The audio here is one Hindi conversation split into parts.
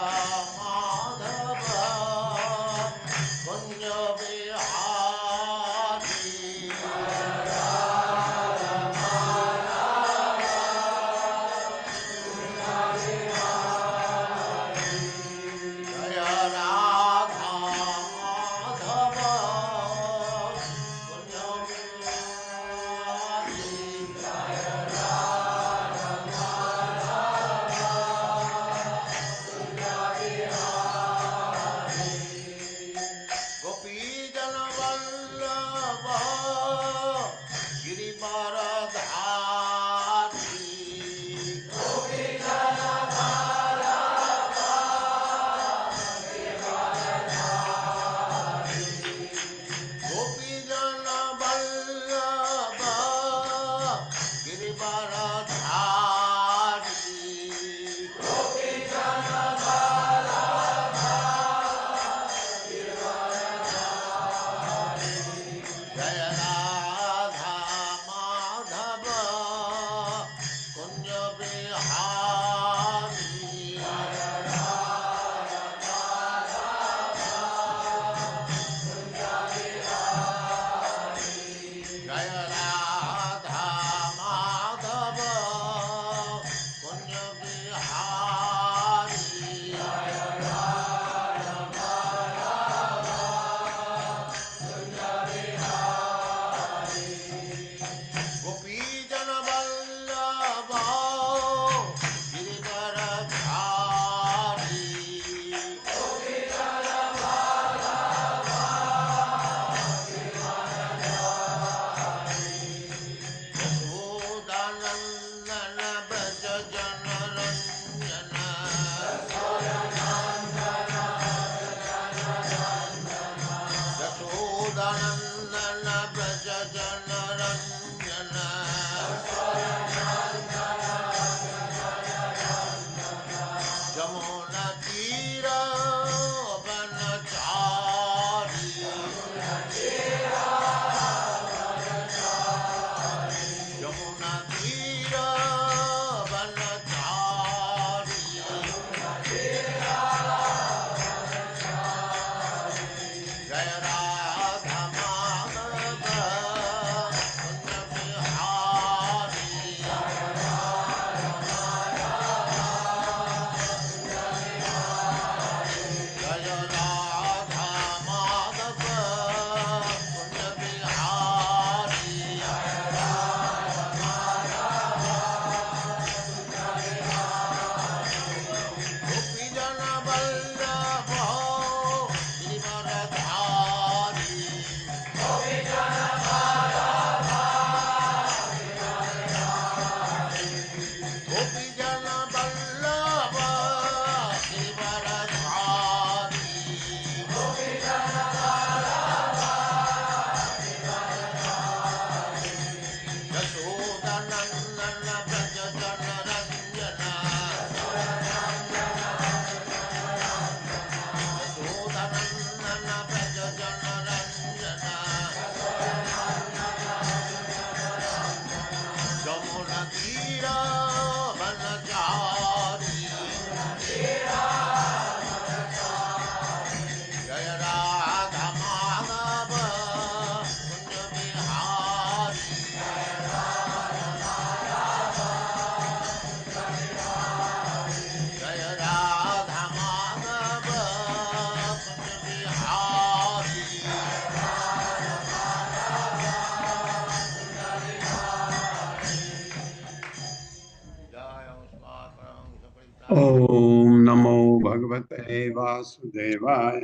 माधव कुंज ओम नमो भगवते वासुदेवाय।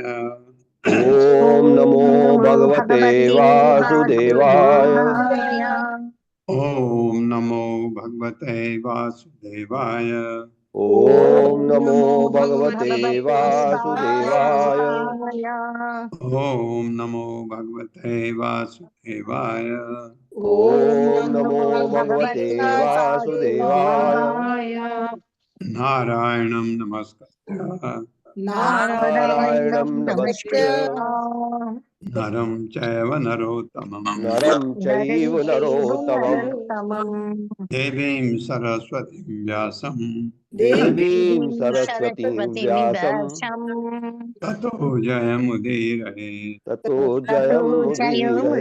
ओम नमो भगवते वासुदेवाय। ओम नमो भगवते वासुदेवाय। ओम नमो भगवते वासुदेवाय। ओम नमो भगवते वासुदेवाय। ओम नमो भगवते वासुदेवाय। नारायणं नमस्कृत्य नारायणं नमस्कृत्य नरं चैव नरोत्तमं नरं चैव नरोत्तमं देवीं सरस्वतीं व्यासं देवीं सरस्वतीं व्यासं ततो जयमुदीरये। ततो जयमुदीरये।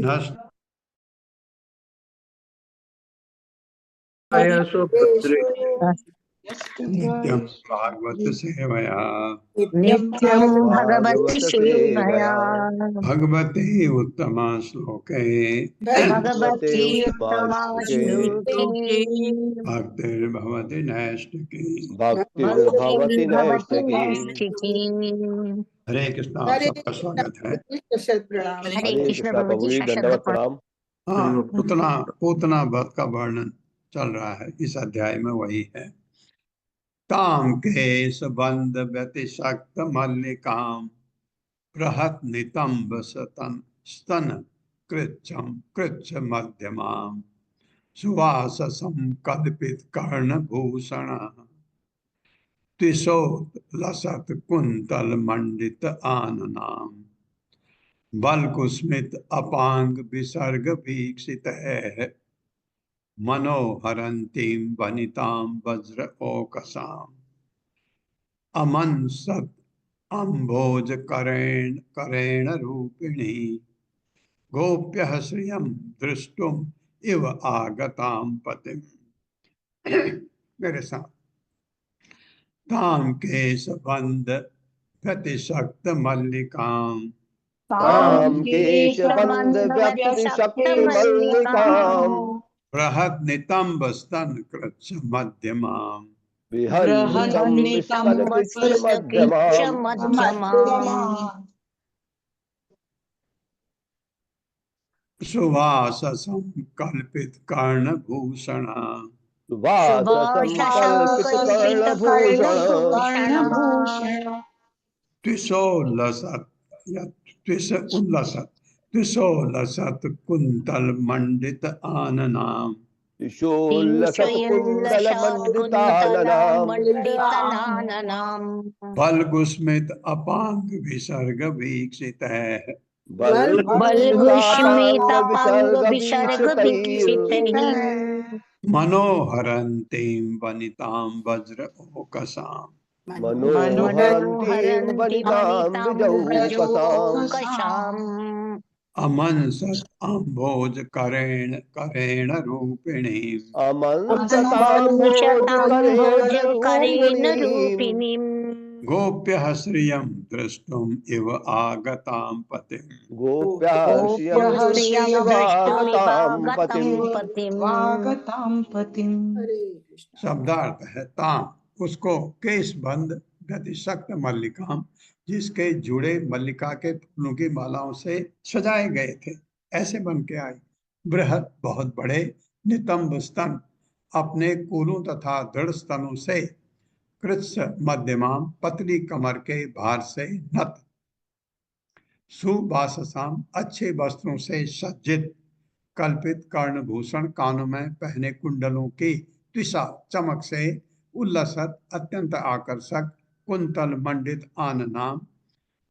नष्ट सुभद्रे नित्यं भागवत सेवया नित्यं भगवती भागवत सेवया सेवया भगवते उत्तमा श्लोके भगवते भगवती उत्तमा श्लोके श्लोके भक्तिर्भवति नैष्टिकी। भक्तिर्भवति भवति नैष्ठिकी। नैष्ठिकी। हरे कृष्णा, सबका स्वागत है। हरे हरे कृष्ण कृष्णा प्रभु जी, प्रभु जी, दंडवत प्रणाम। हाँ, पूतना वध का वर्णन चल रहा है इस अध्याय में। वही है ताम केश बंद व्यतिशक्त मल्लिकाम बृहत नितंब सतन स्तन कृच्छम कृच्छ मध्यमाम सुवास संकल्पित कर्ण भूषण त्रिशोत लसत कुंतल मंडित आननाम बलकुस्मित अपांग विसर्ग वीक्षित है मनोहरंतीम वनिताम वज्र ओकसाम अमन सत अम्भोज करेण करेण रूपिणी गोप्य श्रियम दृष्टुम इव आगताम पतिम। मेरे साथ ताम केश बंद प्रतिशक्त मल्लिकाम तां केशबन्ध व्यतिशक्त मल्लिकाम् बृहद नितंब स्तन कृच्छ मध्यमाम विहन्नितं स्तनकृच्छ मध्यमाम् सुवास संकल्पित कर्ण भूषण सुवाससंकल्पित कर्णभूषण त्रिशोलसत त्रिश उल्लसत त्रिशोलसत कुंतल मंडित आननाम त्रिशूलसत कुंडल मंडिताननाम् बलगुस्मित अपांग विसर्ग वीक्षित है बल्गुष्मितापांग विसर्ग वीक्षितैः मनोहरंतीम वनिताम वज्र ओकसाम मनोहरन्तीं वनितां विजौकसाम् अमन सत अम्भोज करेण करेण रूपिणी अमंसताम्भोज करेण रूपिणीम् गोप्य श्रियम दृष्टुम इव आगताम पतिम। गोप्या श्रियं दृष्टुमिवागतां पतिम्। शब्दार्थ है ताम, उसको केश बंद गतिशक्त मल्लिकाम, जिसके जुड़े मल्लिका के फूलों की मालाओं से सजाए गए थे, ऐसे बन के आई। बृहत बहुत बड़े, नितंब स्तन अपने कूलों तथा दृढ़ स्तनों से, कृच्छ मध्यमाम पतली कमर के भार से नत, सुबाससाम अच्छे वस्त्रों से सज्जित, कल्पित कर्णभूषण कानों में पहने कुंडलों की त्रिषा चमक से उल्लसत अत्यंत आकर्षक, कुंतल मंडित आननाम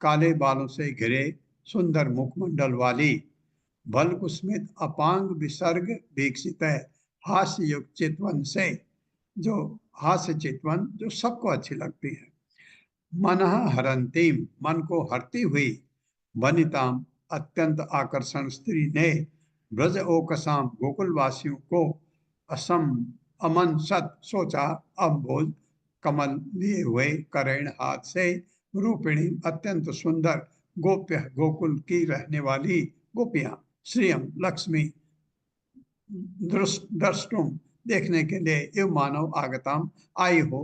काले बालों से घिरे सुंदर मुखमंडल वाली, बलकुस्मित अपांग विसर्ग वीक्षित है हास्य युक्त चितवन से, जो हास्य चितवन जो सबको अच्छी लगती है। मनः हरंतीम मन को हरती हुई, वनिताम अत्यंत आकर्षण स्त्री ने, ब्रज ओकसाम गोकुल वासियों को, असम अमन सत सोचा, अम्भोज कमल लिए हुए, करेण हाथ से, रूपिणी अत्यंत सुंदर, गोप्य गोकुल की रहने वाली गोपियां, श्रियम लक्ष्मी, दृष्टुम देखने के लिए, एवं मानव आगताम आई हो,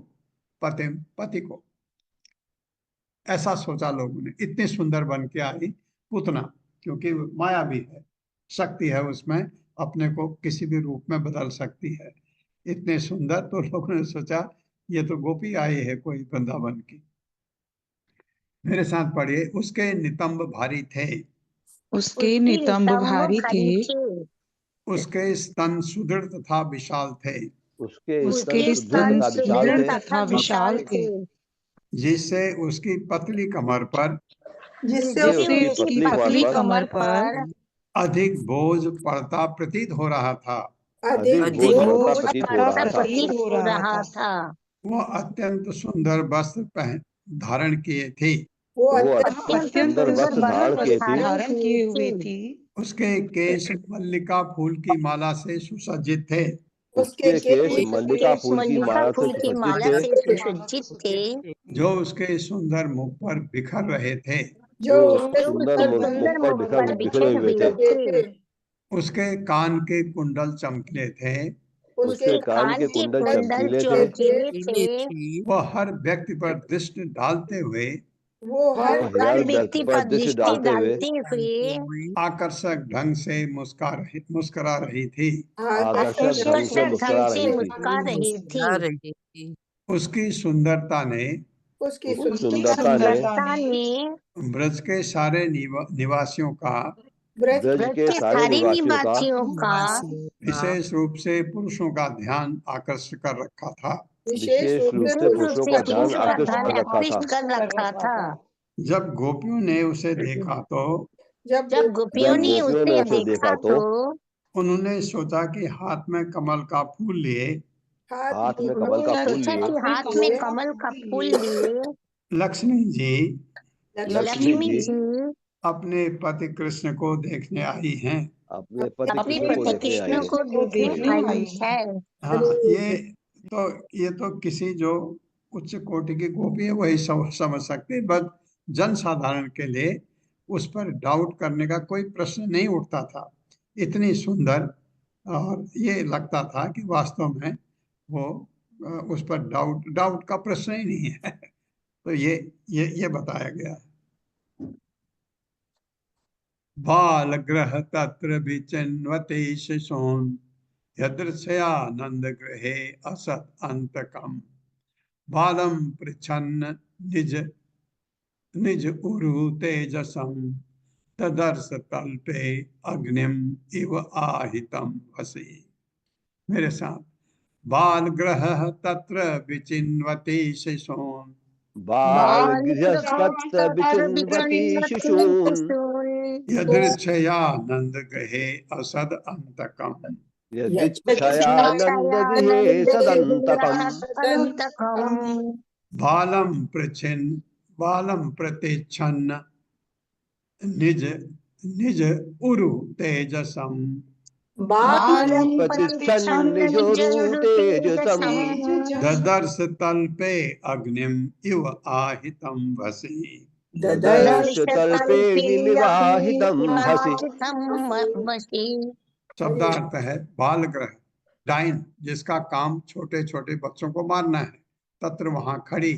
पतिम पति को। ऐसा सोचा लोगों ने, इतनी सुंदर बन के आई पूतना, क्योंकि माया भी है, शक्ति है उसमें, अपने को किसी भी रूप में बदल सकती है। इतने सुंदर, तो लोगों ने सोचा ये तो गोपी आई है कोई वृंदावन की। मेरे साथ पढ़िए, उसके नितंब भारी थे, उसके नितंब भारी थे, उसके स्तन सुदृढ़ तथा विशाल थे, उसके उसके स्तन स्तन सुदृढ़ तथा सुदृढ़ तथा विशाल थे, जिससे उसकी पतली कमर पर जिससे जिससे उसकी उसकी पतली कमर पर अधिक बोझ पड़ता प्रतीत हो रहा था। अधिक अधिक बोझ बोझ पड़ता प्रतीत हो पड़ता रहा था। प्रतीत हो रहा था। वह अत्यंत सुंदर वस्त्र धारण किए थे। वो वो अत्यंत अत्यंत सुंदर सुंदर वस्त्र धारण किए वस्त्र थे। धारण किए हुए थी। उसके केश मल्लिका फूल की माला से सुसज्जित थे। उसके केश उसके मल्लिका केश फूल की मल्लिका माला से फूल की सुसज्जित माला थे, से सुसज्जित थे, जो उसके सुंदर मुख पर बिखर रहे थे। जो जो उसके उसके सुंदर मुख पर बिखरे हुए थे। उसके कान के कुंडल चमकीले थे। उसके कान के कुंडल चमकीले थे। चमकीले थे। वह हर व्यक्ति पर दृष्टि डालते हुए वो हर हर व्यक्ति व्यक्ति पर पर दृष्टि दृष्टि डालते हुए डालते हुए आकर्षक ढंग से मुस्कुरा रही थी। आकर्षक ढंग से मुस्कुरा रही थी। मुस्कुरा रही थी। उसकी सुंदरता ने उसकी उसकी सुंदरता ने सुंदरता ने ब्रज के सारे निवासियों का, ब्रज ब्रज के सारे निवासियों का विशेष रूप से पुरुषों का ध्यान आकर्षित कर रखा था। विशेष रूप से पुरुषों का ध्यान आकर्षित कर रखा था। आकर्षित कर रखा था। जब गोपियों ने उसे देखा तो जब जब गोपियों ने उसे देखा तो उन्होंने सोचा कि हाथ में कमल का फूल लिए हाथ में उन्होंने कमल का फूल सोचा लिए कि हाथ में कमल का फूल लिए लक्ष्मी जी लक्ष्मी जी अपने पति कृष्ण को देखने आई हैं। अपने पति अपने कृष्ण को पति देखने आई कृष्ण है। को देखने आई है। हाँ, ये तो किसी जो उच्च कोटि की गोपी है वही समझ सकते हैं, बस जन साधारण के लिए उस पर डाउट करने का कोई प्रश्न नहीं उठता था। इतनी सुंदर, और ये लगता था कि वास्तव में वो उस पर डाउट डाउट का प्रश्न ही नहीं है। तो ये बताया गया है। बाल ग्रह तत्र विचिन्वते शिशून् यदृच्छयानंद गृहे असत अंतकम बालम पृच्छन्न निज निज उरु तेजसम तदर्श तल्पे अग्निम इव आहितम वसी। मेरे साथ, बाल ग्रह तत्र विचिन्वते शिशून् बाल गृहस्तत्र विचिन्वति शिशून् यदृच्छयानंद गृहे असद अंतकम यदिच्छयानन्द गृहे सदन्तकम् बालम प्रचिन बालम प्रतिच्छन्न निज निज उरु तेजसम बालं प्रतिच्छन्निजोरु तेजसम् ददर्श तल्पे अग्निम इव आहितम वसी। ददर्श तल्पे निमिवाहितं भसि। शब्दार्थ है बाल ग्रह, डाइन, जिसका काम छोटे छोटे बच्चों को मारना है। तत्र वहां खड़ी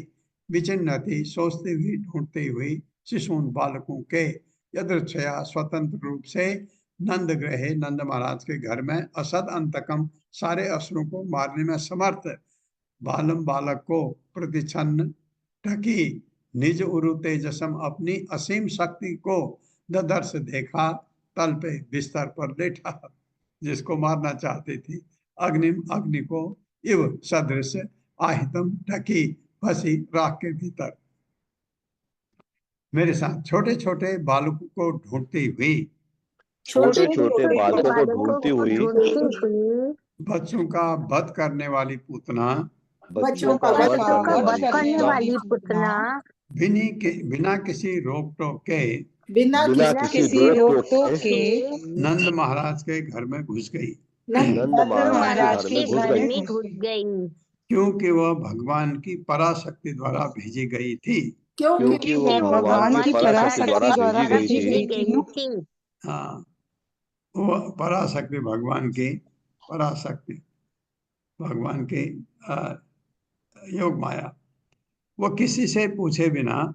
विचिन्नति, सोचती हुई ढूंढती हुई, शिशुन, बालकों के, यदृच्छया, स्वतंत्र रूप से, नंद ग्रहे, नंद महाराज के घर में, असद अंतकम, सारे असुरों को मारने में समर्थ, बालम, बालक को, प्रतिछन्न, ढकी, निज उरु तेजसम, अपनी असीम शक्ति को, ददर्श, देखा, तल पे, बिस्तर पर लेटा, जिसको मारना चाहती थी, अग्निम, अग्नि को, इव, सदृश, आहितम, ढकी, फंसी, राख के भीतर। मेरे साथ, छोटे छोटे बालकों को ढूंढती हुई, छोटे छोटे बालकों को ढूंढती हुई, बच्चों का वध करने वाली पूतना, बच्चों का वध करने वाली पुतना बिना किसी रोक टोक के बिना किसी रोक टोक के नंद महाराज के घर में घुस गई, नंद महाराज के घर में घुस गई, क्योंकि वह भगवान की पराशक्ति द्वारा भेजी गई थी। क्योंकि वो भगवान की पराशक्ति द्वारा भेजी गई थी। हाँ, वो पराशक्ति भगवान के योग माया, वो किसी से पूछे बिना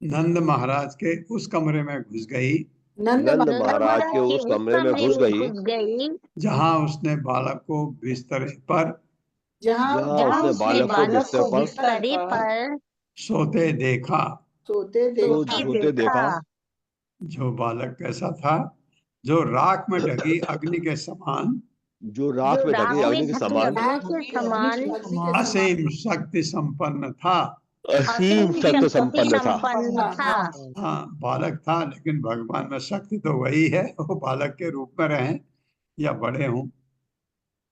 नंद महाराज के उस कमरे में घुस गई, नंद महाराज के उस कमरे में घुस गई, जहां उसने बालक को बिस्तर पर सोते देखा। जो बालक कैसा था? जो राख में ढकी अग्नि के समान जो राख में ढकी अग्नि के ढकी समान अग्नि के समान असीम शक्ति संपन्न था। असीम शक्ति संपन्न था। संपन्न था। हाँ, बालक था, लेकिन भगवान में शक्ति तो वही है। वो बालक के रूप में रहे या बड़े हों,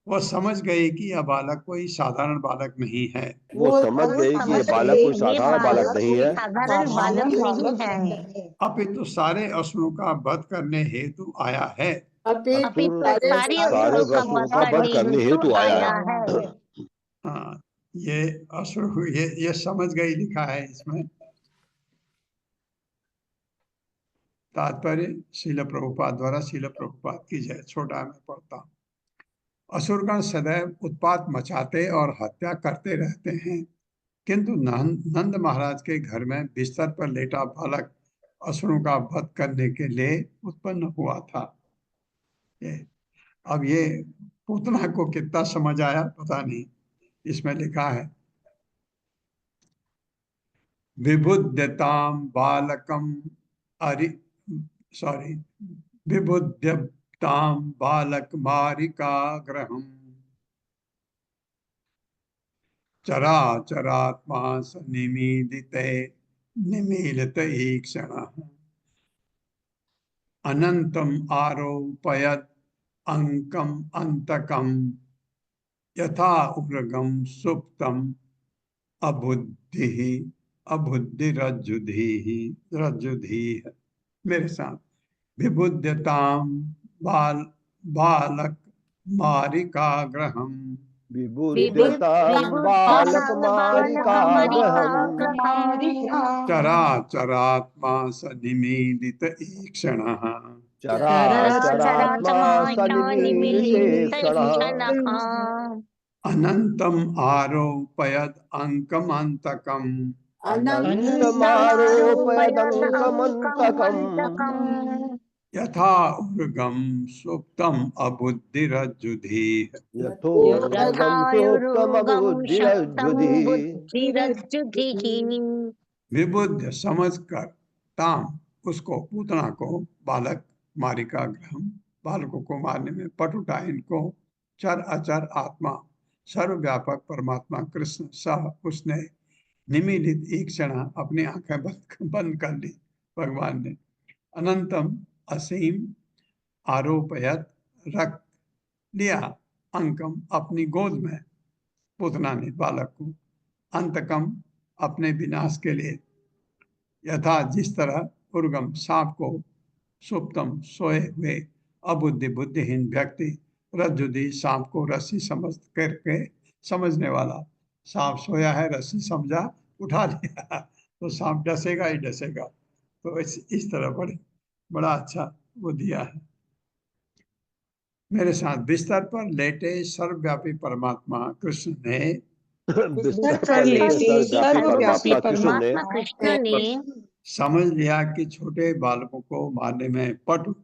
वो समझ गए कि यह बालक कोई साधारण बालक नहीं है। वो समझ गए कि ये बालक कोई साधारण बालक नहीं है, साधारण बालक नहीं है, अपितु सारे असुरों का वध करने हेतु आया है। असुर सारे सारे असुरों का असुरों वध का वध करने करने हेतु हेतु आया आया है। है। हाँ, ये असुर ये समझ गई लिखा है इसमें। तात्पर्य शील प्रभुपाद द्वारा। शील प्रभुपाद की जय। छोटा मैं पढ़ता हूँ। असुरगण सदैव उत्पात मचाते और हत्या करते रहते हैं, किंतु नंद महाराज के घर में बिस्तर पर लेटा बालक असुरों का वध करने के लिए उत्पन्न हुआ था। अब ये पूतना को कितना समझ आया पता नहीं। इसमें लिखा है विबुध्यताम बालकम अरि सॉरी विबुध्यताम बालक मारिकाग्रहम चराचरात्मा सनिमीलिते निमीलित ईक्षण अनंतम आरोपयत अंकम अंतकम यथा उग्रगम सुप्तम अबुद्धि अबुद्धिरज्जुधि रज्जुधि। मेरे साथ विबुध्यताम बाल बालक मारिकाग्रहम विबुध्यतां बालक मारिकाग्रहम् चराचरात्मा सनिमीलित ईक्षणः चराचरात्मा सनिमीलिते क्षणः अनंतम आरोपयद अंकमंतकम अनन्तमारोपयदङ्कमन्तकम् यथा उर्गम सुप्तम अबुद्धिरज्जुधि। यथोर्गं सोक्तमबुद्धिरज्जुधि। विबुद्ध समझ कर ताम उसको पूतना को बालक मारिका ग्रहम बालकों को मारने में पटुटा इनको चर अचर आत्मा सर्वव्यापक परमात्मा कृष्ण सह उसने निमिलित एक क्षण अपनी आंखें बंद कर ली भगवान ने। अनंतम असीम आरोपयत रख लिया अंकम अपनी गोद में पूतना ने बालक को अंतकम अपने विनाश के लिए यथा जिस तरह उर्गम सांप को सुप्तम सोए हुए अबुद्धि बुद्धिहीन व्यक्ति रज्जुदी सांप को रस्सी समझ करके समझने वाला सांप सोया है रस्सी समझा उठा लिया तो सांप डसेगा ही डसेगा। तो इस तरह बड़ा अच्छा वो दिया है। मेरे साथ बिस्तर पर लेटे सर्वव्यापी परमात्मा कृष्ण ने बिस्तर पर लेटे सर्वव्यापी परमात्मा कृष्ण ने समझ लिया कि छोटे बालकों को मारने में पटु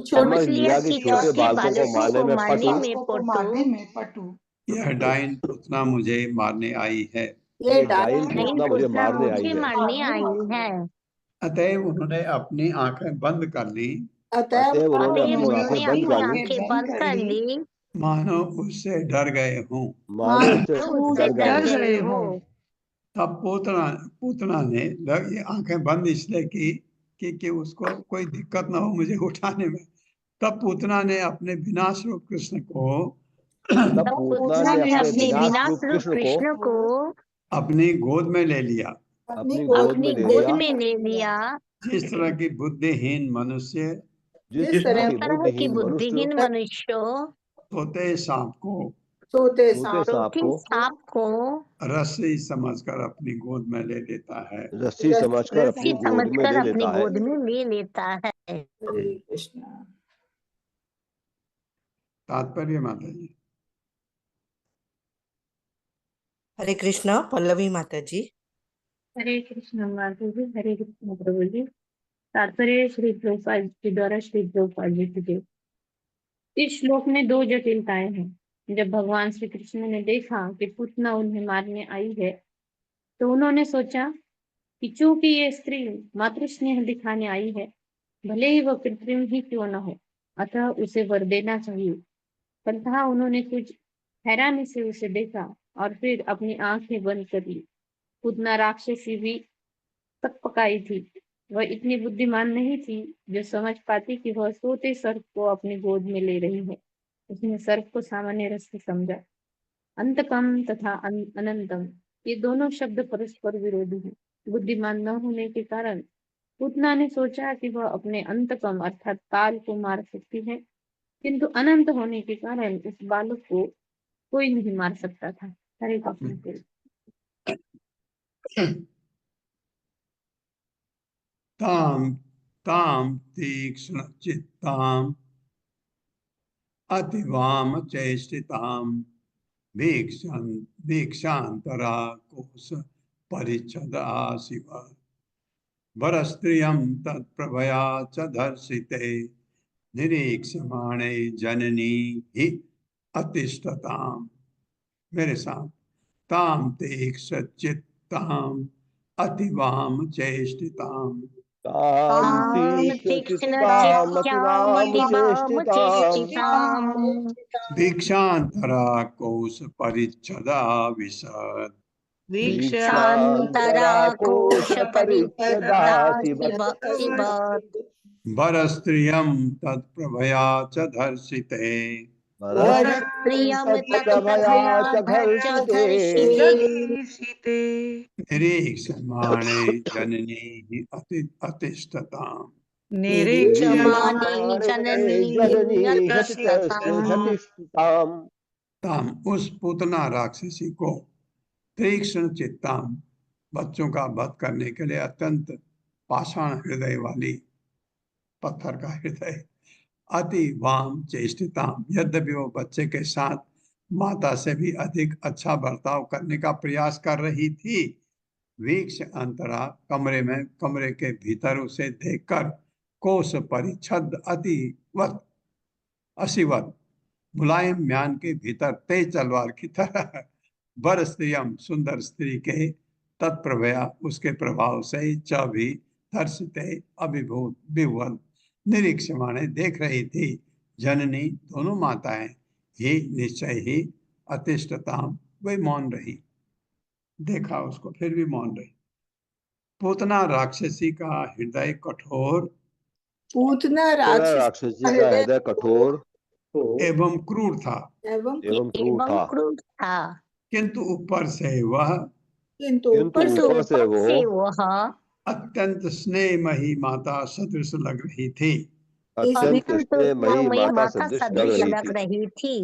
समझ लिया कि छोटे बालकों को मारने में पटु यह डाइन पूतना मुझे मारने आई है। ये डाइन पूतना मुझे मारने आई है। है। अतएव उन्होंने अपनी आंखें बंद कर ली अतएव उन्होंने अपनी आंखें बंद कर ली, आंखें बंद कर ली, मानो उससे डर गए हों। मानो उससे डर गए हो। तब पूतना ने ये आंखें बंद इसलिए की कि उसको कोई दिक्कत ना हो मुझे उठाने में। तब पूतना ने अपने विनाश रूप कृष्ण को तब पूतना ने अपने विनाश रूप कृष्ण को अपनी गोद में ले लिया। अपनी गोद में ले लिया। जिस तरह की बुद्धिहीन मनुष्य जिस तरह की बुद्धिहीन मनुष्य सोते सांप सोते सांप को रस्सी समझकर अपनी गोद में ले लेता है। रस्सी समझकर अपनी गोद में ले लेता है। ले लेता है। तात्पर्य माता जी। हरे कृष्णा। पल्लवी माता जी। हरे कृष्ण माता जी। हरे कृष्ण प्रभु जी। तात्पर्य श्री प्रभुपाद जी द्वारा श्री प्रभुपाद जी की जय। इस श्लोक में दो जटिलताएं हैं। जब भगवान श्री कृष्ण ने देखा कि पूतना उन्हें मारने आई है तो उन्होंने सोचा कि चूंकि ये स्त्री मातृ स्नेह दिखाने आई है, भले ही वह कृत्रिम ही क्यों न हो, अतः उसे वर देना चाहिए। तथा उन्होंने कुछ हैरानी से उसे देखा और फिर अपनी आंखें बंद कर ली। पूतना राक्षसी भी पकाई थी। वह इतनी बुद्धिमान नहीं थी जो समझ पाती कि वह सोते सर्प को अपनी गोद में ले रही है। उसने सर्प को सामान्य रस से समझा। अंतकम तथा अनंतम, ये दोनों शब्द परस्पर विरोधी हैं। बुद्धिमान न होने के कारण पूतना ने सोचा कि वह अपने अंतकम अर्थात काल को मार सकती है, किंतु अनंत होने के कारण उस बालक को कोई नहीं मार सकता था। हरे कृष्ण। ताम ताम तीक्ष्ण चित्ताम अतिवाम चेष्टिताम वीक्षांतरा कोश परिच्छद आशिव वरस्त्रियं तत्प्रभया च धर्षिते निरीक्षमाणे जननी हि अतिष्ठताम। मेरे साथ, ताम तीक्ष्ण चित्ताम अतिवाम चेष्टिताम ताम तीक्ष्ण चित्ताम अतिवाम चेष्टिताम वीक्षांतरा कोश परिच्छदा विशद वीक्षांतरा कोश परिच्छदा शिव वरस्त्रियं तत्प्रभया च धर्षिते वरस्त्रियं तत्प्रभया च धर्षिते निरीक्षमाणे जननी हि अतिष्ठताम्। निरीक्षमाणे जननी हतिष्ठताम्। ताम, उस पूतना राक्षसी को, तीक्ष्ण चित्ताम, बच्चों का वध करने के लिए अत्यंत पाषाण हृदय वाली, पत्थर का हृदय, अति वाम चेष्टिताम, यद्यपि वो बच्चे के साथ माता से भी अधिक अच्छा बर्ताव करने का प्रयास कर रही थी। वीक्ष अंतरा, कमरे के भीतर उसे देखकर, कोश परिच्छद अतिवत असिवत, मुलायम म्यान के भीतर तेज तलवार की तरह, वर स्त्रियम, सुंदर स्त्री के, तत्प्रभया, उसके प्रभाव से, च भी, धर्षिते, अभिभूत, विह्वल, निरीक्षमाणे, देख रही थी, जननी, दोनों माताएं, ही निश्चय ही, अतिष्ठताम, वे मौन रही। देखा उसको, फिर भी मौन रही। पूतना राक्षसी का हृदय कठोर पूतना राक्षसी का हृदय कठोर एवं क्रूर था, एवं क्रूर था, किंतु ऊपर से वह अत्यंत स्नेहमयी माता सदृश लग रही थी। अत्यंत स्नेहमयी माता सदृश लग रही थी।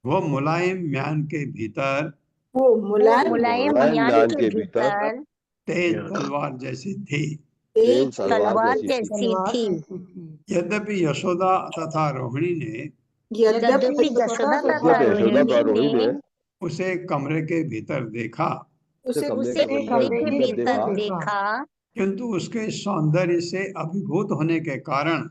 वो मुलायम म्यान के भीतर, मुलायम म्यान के भीतर तेज तलवार जैसी थी। तेज तलवार जैसी थी। यद्यपि यशोदा तथा रोहिणी ने उसे कमरे के भीतर देखा, किंतु उसके सौंदर्य से अभिभूत होने के कारण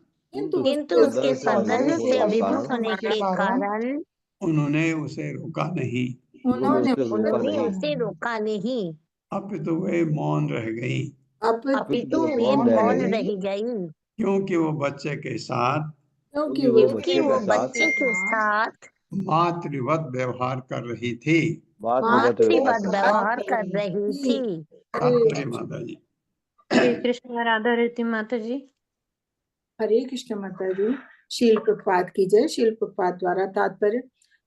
उन्होंने उसे रोका नहीं। अपितु वे मौन रह गई, क्योंकि वो बच्चे के साथ मातृवत व्यवहार कर रही थी। माता जी। हरे कृष्ण। राधा रति माता जी। हरे कृष्ण माता जी। शील प्रपात की जय। शील प्रपात द्वारा तात्पर्य,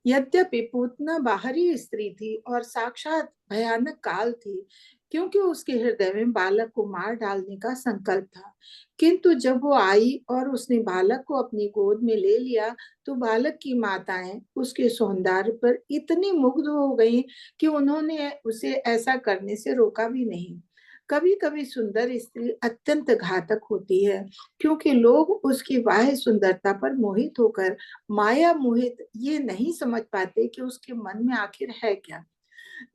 यद्यपि पूतना बाहरी स्त्री थी और साक्षात भयानक काल थी, क्योंकि उसके हृदय में बालक को मार डालने का संकल्प था, किंतु जब वो आई और उसने बालक को अपनी गोद में ले लिया तो बालक की माताएं उसके सौंदर्य पर इतनी मुग्ध हो गई कि उन्होंने उसे ऐसा करने से रोका भी नहीं। कभी कभी सुंदर स्त्री अत्यंत घातक होती है, क्योंकि लोग उसकी बाह्य सुंदरता पर मोहित होकर माया मोहित ये नहीं समझ पाते कि उसके मन में आखिर है क्या।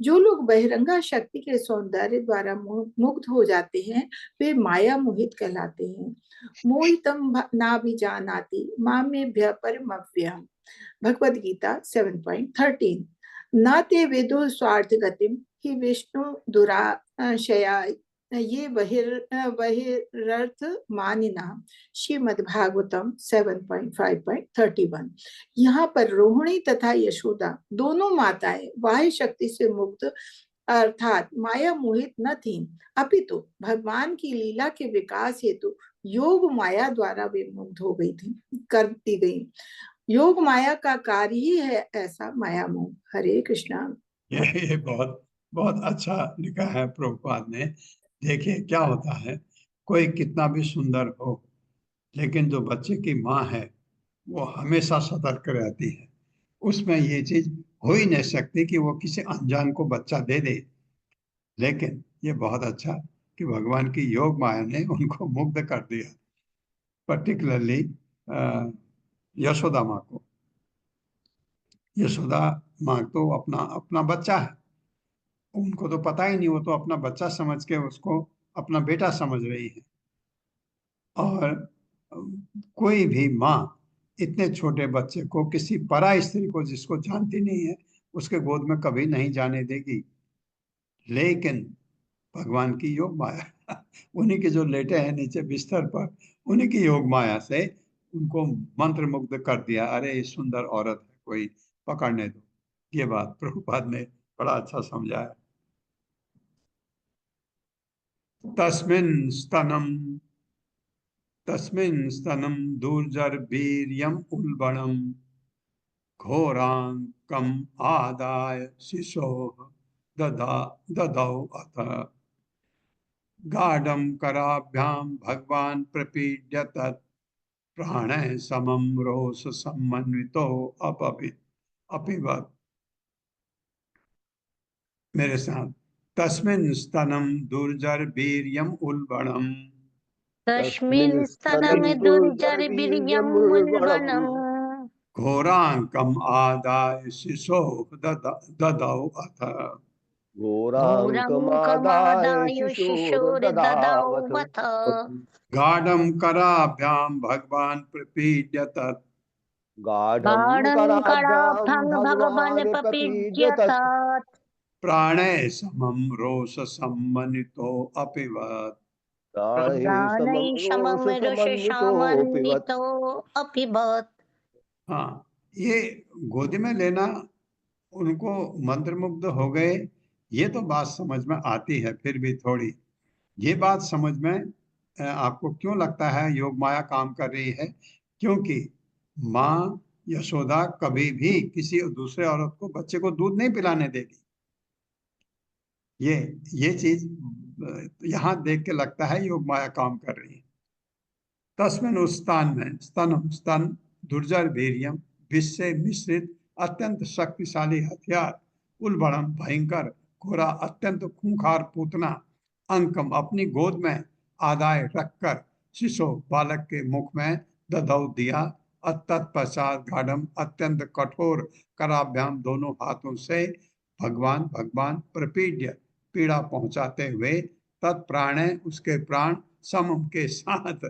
जो लोग बहिरंगा शक्ति के सौंदर्य द्वारा मुग्ध हो जाते हैं वे माया मोहित कहलाते हैं। मोहितम ना भी जानाति मामेभ्य परमव्यहम्, भगवद गीता 7.13। न ते वेदो स्वार्थ गतिम ही विष्णु दुराशया ये बहिरर्थ मानिना श्रीमद्भागवतम 7.5.31। यहाँ पर रोहिणी तथा यशोदा दोनों माताएं बाह्य शक्ति से मुक्त अर्थात माया मोहित न थीं, अपितु भगवान की लीला के विकास हेतु योग माया द्वारा वे मुग्ध हो गई थी, कर दी गई। योग माया का कार्य ही है ऐसा माया मोह। हरे कृष्णा। ये बहुत बहुत अच्छा लिखा है प्रभुपाद ने। देखिए क्या होता है, कोई कितना भी सुंदर हो, लेकिन जो बच्चे की माँ है वो हमेशा सतर्क रहती है। उसमें ये चीज हो ही नहीं सकती कि वो किसी अनजान को बच्चा दे दे। लेकिन ये बहुत अच्छा कि भगवान की योग माया ने उनको मुग्ध कर दिया, पर्टिकुलरली यशोदा माँ को। यशोदा माँ तो अपना अपना बच्चा है, उनको तो पता ही नहीं, वो तो अपना बच्चा समझ के उसको अपना बेटा समझ रही है। और कोई भी माँ इतने छोटे बच्चे को किसी पराई स्त्री को जिसको जानती नहीं है उसके गोद में कभी नहीं जाने देगी। लेकिन भगवान की योग माया उन्हीं के जो लेटे हैं नीचे बिस्तर पर, उन्हीं की योग माया से उनको मंत्र मुग्ध कर दिया। अरे ये सुंदर औरत है, कोई पकड़ने दो। ये बात प्रभुपाद ने बड़ा अच्छा समझाया। तस्मिन् स्तनं दुर्जरवीर्यम् उल्बणम् घोराङ्कम् आदाय शिशोः ददौ अथ गाढं कराभ्यां भगवान् प्रपीड्य तत् प्राणः समं रोष समन्वितो अपिबत्। मेरे साथ, तस्मिन् स्तनं दुर्जरवीर्यम् उल्बणम् तस्मिन् स्तनम दुर्जरवीर्यं मुल्बणम् घोराङ्कम् आदाय शिशोः ददौ अथ घोरङ्कमादाय शिशोर्ददावथ गाढं कराभ्यां भगवान् प्रपीड्य तत् गाढं कराभ्यां भगवान् प्रपीड्यतात् प्राणैः समं रोष सम्मनितो अपिबत्। प्राणैः समं रोषसामन्वितो अपिबत्। हाँ, ये गोद में लेना, उनको मंत्रमुग्ध हो गए, ये तो बात समझ में आती है। फिर भी थोड़ी ये बात समझ में आपको क्यों लगता है योग माया काम कर रही है? क्योंकि माँ यशोदा कभी भी किसी दूसरे औरत को बच्चे को दूध नहीं पिलाने देगी। ये चीज यहाँ देख के लगता है योग माया काम कर रही है। तस्मिन् उस स्थान में स्तन दुर्जर वीर्यम, विष से मिश्रित अत्यंत शक्तिशाली हथियार, उल्बणम भयंकर घोरा अत्यंत खूंखार पूतना, अंकम अपनी गोद में आदाय रखकर शिशु बालक के मुख में ददौ दिया, तत्पश्चात गाढ़म अत्यंत कठोर कराभ्याम दोनों हाथों से भगवान प्रपीड्य पीड़ा पहुंचाते हुए तत्प्राण उसके प्राण सम के साथ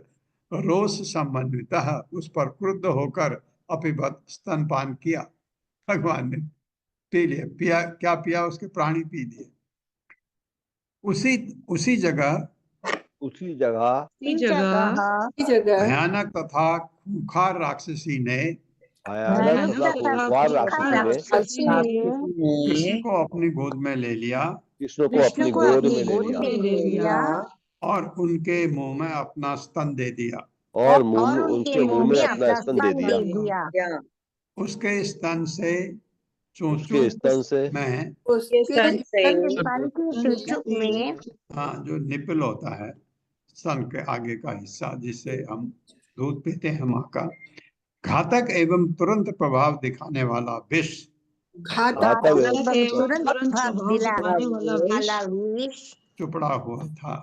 रोष संबंधित उस पर क्रुद्ध होकर अपिबत स्तनपान किया। भगवान ने पी लिया, पिया क्या पिया, उसके प्राणी पी दिए। उसी जगह भयानक तथा खूंखार राक्षसी ने कृष्ण को अपनी गोद में ले लिया और उनके मुंह में अपना स्तन दे दिया और उनके मुंह में अपना स्तन दे दिया। उसके स्तन से उसके स्तन से में हाँ, जो निपल होता है स्तन के आगे का हिस्सा जिससे हम दूध पीते हैं माँ का, घातक एवं तुरंत प्रभाव दिखाने वाला विष, चुपड़ा हुआ था।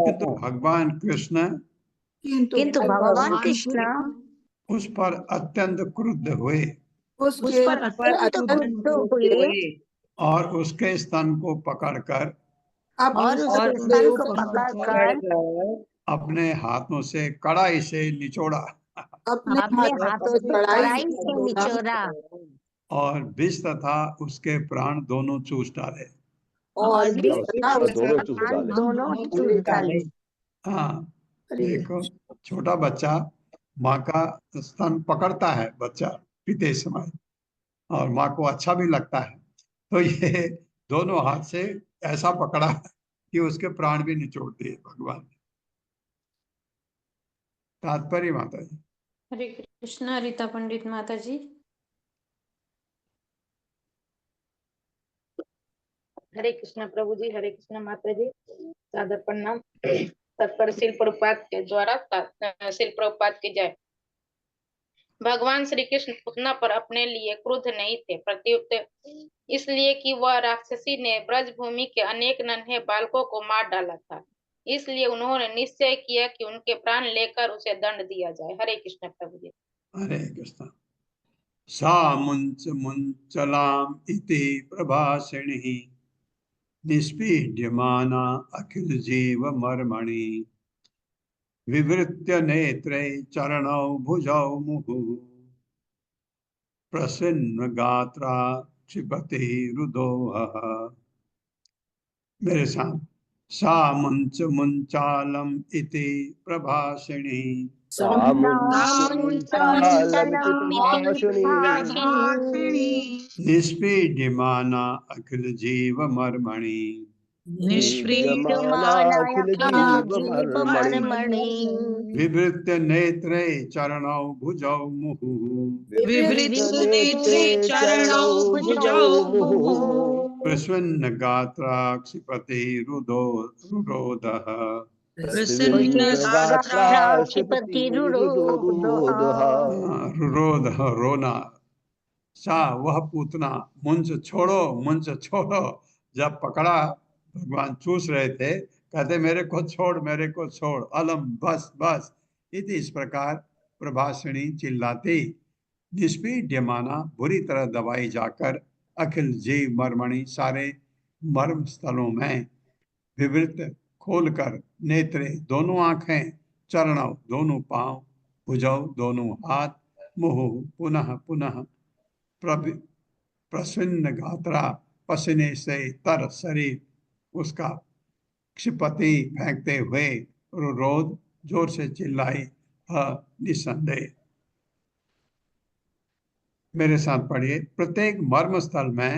किंतु भगवान कृष्ण उस पर अत्यंत क्रुद्ध हुए और उसके स्तन को पकड़कर अपने हाथों से कड़ाई से निचोड़ा और विष तथा उसके प्राण दोनों चूस डाले। और भी उसके बाद दोनों चूस डाले। दोनों चूस डाले। हाँ, अरे देखो छोटा बच्चा माँ का स्तन पकड़ता है बच्चा पीते समय, और माँ को अच्छा भी लगता है, तो ये दोनों हाथ से ऐसा पकड़ा कि उसके प्राण भी निचोड़ दिए भगवान ने। तात्पर्य माता जी। हरे कृष्णा रीता पंडित माता जी। हरे कृष्णा प्रभु जी, हरे कृष्णा माता जी, सादर प्रणाम। तत्पर शिल प्रभुपाद के द्वारा शिल प्रभुपाद की जय। भगवान श्री कृष्ण पूतना पर अपने लिए क्रुद्ध नहीं थे, प्रत्युत इसलिए कि वह राक्षसी ने ब्रज भूमि के अनेक नन्हे बालकों को मार डाला था। इसलिए उन्होंने निश्चय किया कि उनके प्राण लेकर उसे दंड दिया जाए। हरे कृष्ण प्रभु जी। हरे कृष्ण। सा मुंच मुंचलाम इति प्रभाषिणी निष्पीड्यमाना अखिल जीव मर्मणि विवृत्य नेत्रे चरणौ भुजौ मुहुः प्रसन्न गात्रा क्षिपति रुदोहः। मेरे साथ। सा मुंच मुंचालम इति प्रभाषिणी निष्पीड्यमाना अखिल जीव मर्मणि विवृत्य नेत्रे चरणौ भुजौ मुहुः प्रसन्न गात्रा क्षिपति रुरोधः। रुरोध रोना। सा वह पूतना मुंच छोड़ो, मुंच छोड़ो। जब पकड़ा भगवान चूस रहे थे, कहते मेरे को छोड़, मेरे को छोड़, अलम बस बस। इस प्रकार प्रभाषिणी चिल्लाती निष्पीड्यमाना बुरी तरह दबाई जाकर अखिल जीव मर्मणि सारे मर्म स्थलों में विवृत खोलकर नेत्रे दोनों आंखें चरणों दोनों पांव भुजौ दोनों हाथ मुहु पुनः पुनः प्रसन्न गात्रा पसीने से तर शरीर उसका क्षिपति फेंकते हुए रुरोध जोर से चिल्लाई निसंदेह। मेरे साथ पढ़िए। प्रत्येक मर्म स्थल में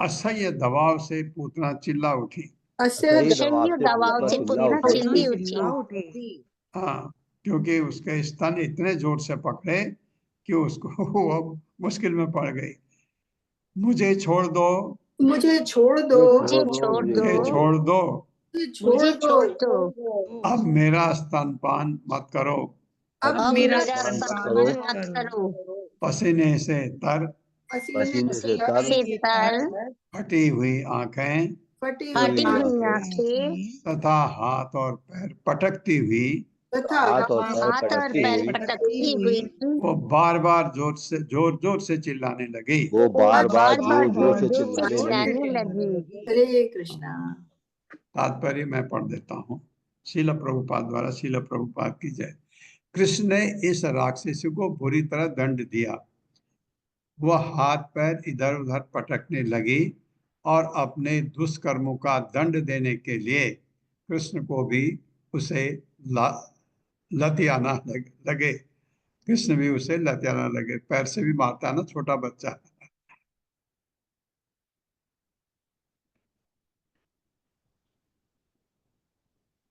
असह्य दबाव से पूतना चिल्ला उठी। दबाव से पूतना चिल्ली उठी। हाँ, क्योंकि उसके स्तन इतने जोर से पकड़े कि उसको वो मुश्किल में पड़ गई। मुझे छोड़ दो, मुझे छोड़ दो, मुझे छोड़ दो, मुझे छोड़ दो, अब मेरा स्तनपान मत करो, अब मेरा स्तनपान मत करो। पसीने से तर पसीने से तर फटी हुई आंखें फटी हुई आंखें तथा हाथ और पैर पटकती हुई तथा हाथ और पैर पटकती हुई वो बार बार जोर से चिल्लाने लगी। वो बार बार बार जोर से चिल्लाने लगी। हरे कृष्णा। तात्पर्य मैं पढ़ देता हूँ। शील प्रभुपाद द्वारा। शील प्रभुपाद की जय। कृष्ण ने इस राक्षसी को बुरी तरह दंड दिया। वह हाथ पैर इधर उधर पटकने लगी और अपने दुष्कर्मों का दंड देने के लिए कृष्ण को भी उसे लतियाना लगे। कृष्ण भी उसे लतियाना लगे। पैर से भी मारता ना छोटा बच्चा।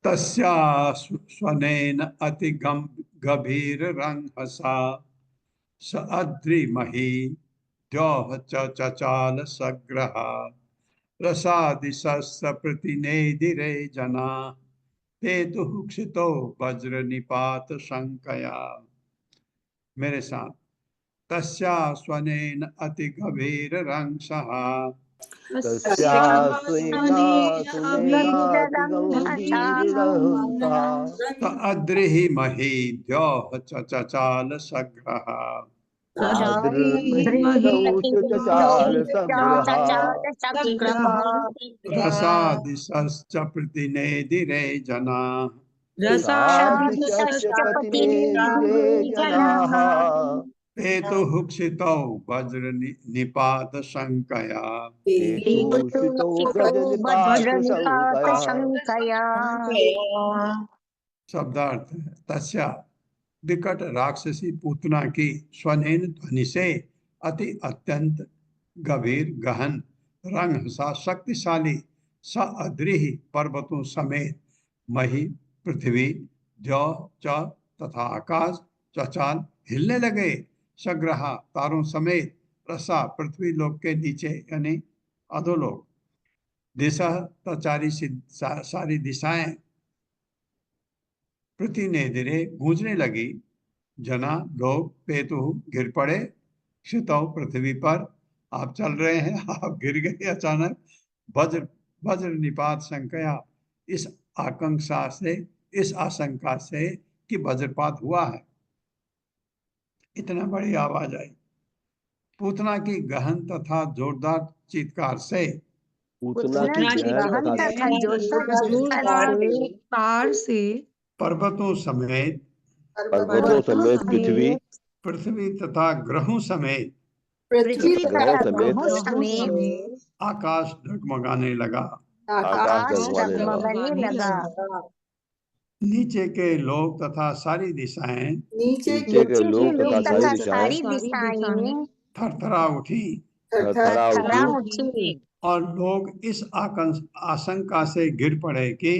तस्या स्वनेन अति गंभीर रंहसा स अद्रिमहि द्योह चचाल सग्रह रसादिशस् प्रतिनेदिरे जना ते दुःखितो वज्र निपात शंकया। मेरे साथ। तस्या स्वनेन अति गंभीर रंसः अद्रिहि मही द्योह चचाल सग्रह रसादिशश्च प्रतिनेदिरे जना पेतुहुक्षितौ वज्र निपात शंकया हेतुषितो व्रजनिपात शंकया शब्दार्थ है तस्या विकट राक्षसी पूतना की स्वनेन ध्वनि से अति अत्यंत गंभीर गहन रंग सा शक्तिशाली स अद्रिहि पर्वतों समेत मही पृथ्वी जौ च तथा आकाश चचाल हिलने लगे। सग्रहा तारों समेत रसा पृथ्वी लोक के नीचे यानी अधोलोक दिशा तचारी सारी दिशाएं प्रतिनेदिरे गूंजने लगी। जना लोग पेतु गिर पड़े। क्षितौ पृथ्वी पर आप चल रहे हैं, आप गिर गए अचानक। वज्र वज्र निपात शंकया इस आशंका से कि वज्रपात हुआ है, इतना बड़ी आवाज आई। पूतना की गहन तथा जोरदार चीत्कार से पूतना की गहन तथा जोरदार से पर्वतों समेत पृथ्वी पृथ्वी तथा ग्रहों समेत आकाश डगमगाने लगा। नीचे के लोग तथा सारी दिशाएं थरथरा उठी और लोग इस आशंका से गिर पड़े कि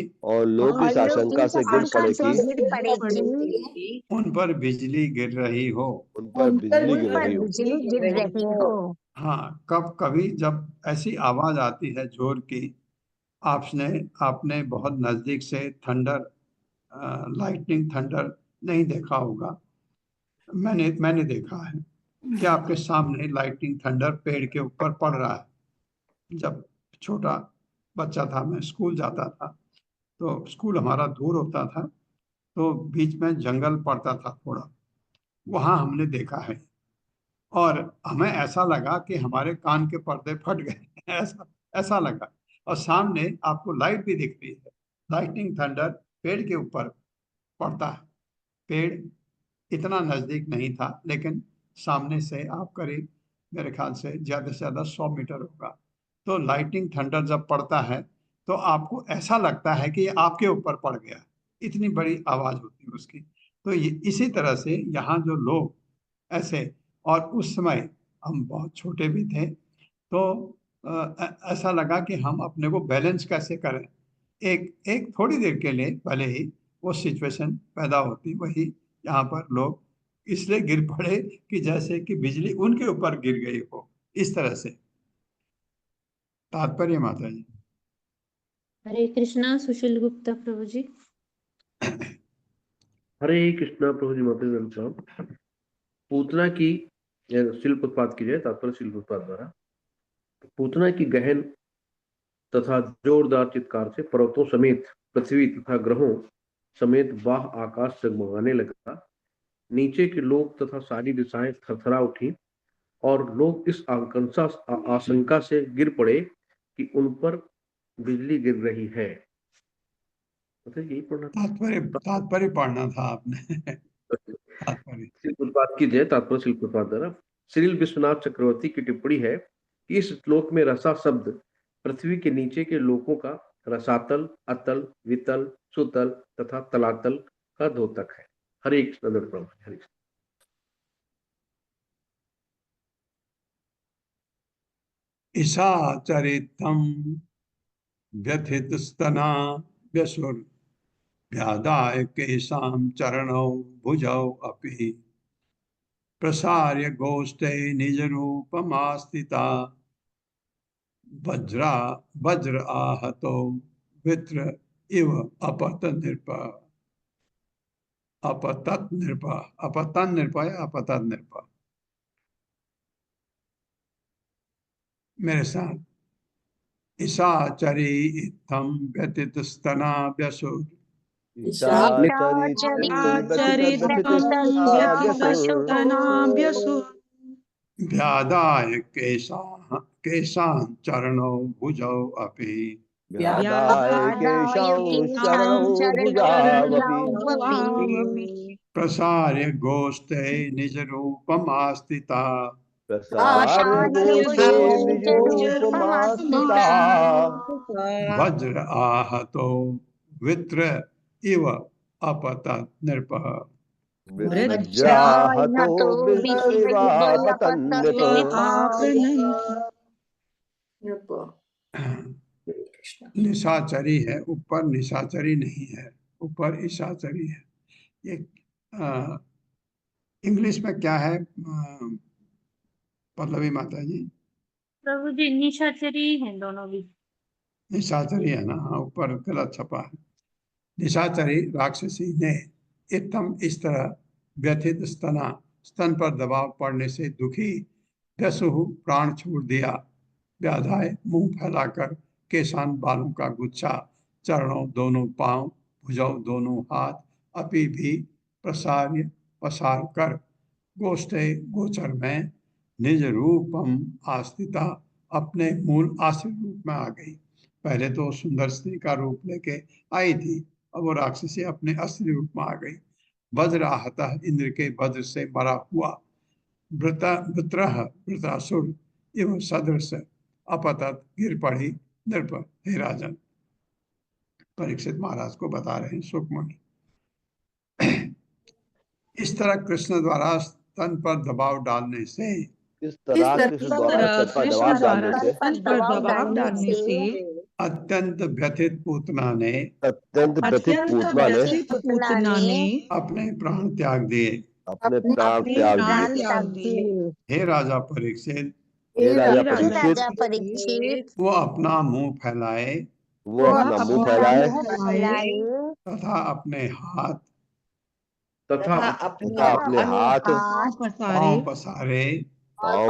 उन पर बिजली गिर रही हो। हाँ, कभी जब ऐसी आवाज आती है जोर की, आपने बहुत नजदीक से लाइटनिंग थंडर नहीं देखा होगा, मैंने देखा है कि आपके सामने लाइटनिंग थंडर पेड़ के ऊपर पड़ रहा है। जब छोटा बच्चा था, मैं स्कूल जाता था, तो स्कूल हमारा दूर होता था, तो बीच में जंगल पड़ता था थोड़ा, वहां हमने देखा है और हमें ऐसा लगा कि हमारे कान के पर्दे फट गए ऐसा लगा। और सामने आपको लाइट भी दिखती है, लाइटनिंग थंडर पेड़ के ऊपर पड़ता है। पेड़ इतना नजदीक नहीं था, लेकिन सामने से आप करीब मेरे ख्याल से ज्यादा 100 मीटर होगा। तो लाइटनिंग थंडर जब पड़ता है तो आपको ऐसा लगता है कि आपके ऊपर पड़ गया, इतनी बड़ी आवाज होती है उसकी। तो इसी तरह से यहाँ जो लोग ऐसे, और उस समय हम बहुत छोटे भी थे, तो ऐसा लगा कि हम अपने को बैलेंस कैसे करें। एक थोड़ी देर के लिए भले ही वो सिचुएशन पैदा होती, वही यहाँ पर लोग इसलिए गिर पड़े कि जैसे कि बिजली उनके ऊपर गिर गई हो, इस तरह से। तात्पर्य माता जी। हरे कृष्णा सुशील गुप्ता प्रभु जी। हरे कृष्णा प्रभु जी माता। पूतना की शिल्प उत्पाद की जाए, तात्पर्य शिल्प उत्पाद द्वारा पूतना की गहन तथा जोरदार चित्कार से पर्वतों समेत पृथ्वी तथा ग्रहों समेत बाह आकाश जगमगाने लगा। नीचे के लोग तथा सारी दिशाएं थरथरा उठी और लोग इस आशंका से गिर पड़े कि उन पर बिजली गिर रही है। यही पढ़ना, तात्पर्य पढ़ना था आपने। शिल्प उत्पाद की जय, तात्पर्य शिल्प उत्पाद द्वारा। श्रील विश्वनाथ चक्रवर्ती की टिप्पणी है कि इस श्लोक में रसा शब्द पृथ्वी के नीचे के लोकों का रसातल, अतल, वितल, सुतल तथा तलातल का द्योतक है। हरे कृष्ण। हरे कृष्ण। ईशा चरितम व्यथित स्तना व्यसुर व्यादाय केशाम चरणौ भुजौ अपि प्रसार्य गोष्ठे निज रूपमास्थिता वज्र आहतो वित्र इव अपतन नृप। मेरे साथ। ईशाचरी इत्थम व्यतीत स्तना व्यसुर व्यादाय केशां चरणौ भुजौ अपि प्रसार्य गोष्ठे निज रूपम आस्थिता वज्र आहतो वित्र इव अपतत नृपः वज्राहतो विश्रिवापतन्नृप। निशाचरी है, ऊपर निशाचरी नहीं है, ऊपर ईशाचरी है। ये इंग्लिश में क्या है पल्लवी माता जी? प्रभु जी निशाचरी हैं दोनों भी। निशाचरी है ना, हाँ, ऊपर गलत छपा है। निशाचरी राक्षसी ने इतम इस तरह व्यथित स्तन पर दबाव पड़ने से दुखी दसुहु प्राण छोड़ दिया। व्याधाय मुंह फैलाकर केशान बालों का गुच्छा, चरणों दोनों पांव, भुजाओं दोनों हाथ, अपी भी प्रसार्य पसार कर गोष्ठे गोचर में निज रूपम आस्थिता अपने मूल आश्रय रूप में आ गई। पहले तो सुंदर स्त्री का रूप लेके आई थी, अब वो राक्षसी अपने असली रूप में आ गई। वज्र आहता इंद्र के वज्र से मरा हुआ वृत्रासुर एवं सदृश अपतत गिर पड़ी नृप। हे राजन, परीक्षित महाराज को बता रहे हैं सुखमुनि। इस तरह कृष्ण द्वारा स्तन पर दबाव डालने से, इस तरह कृष्ण द्वारा स्तन पर दबाव डालने से अत्यंत व्यथित पूतना ने अत्यंत व्यथित पूतना ने अपने प्राण त्याग दिए। अपने प्राण त्याग दिए। हे राजा परीक्षित, हे राजा परीक्षित, वो अपना मुंह फैलाए वो अपना मुंह फैलाए तथा अपने हाथ तथा अपने हाथ पांव पसारे और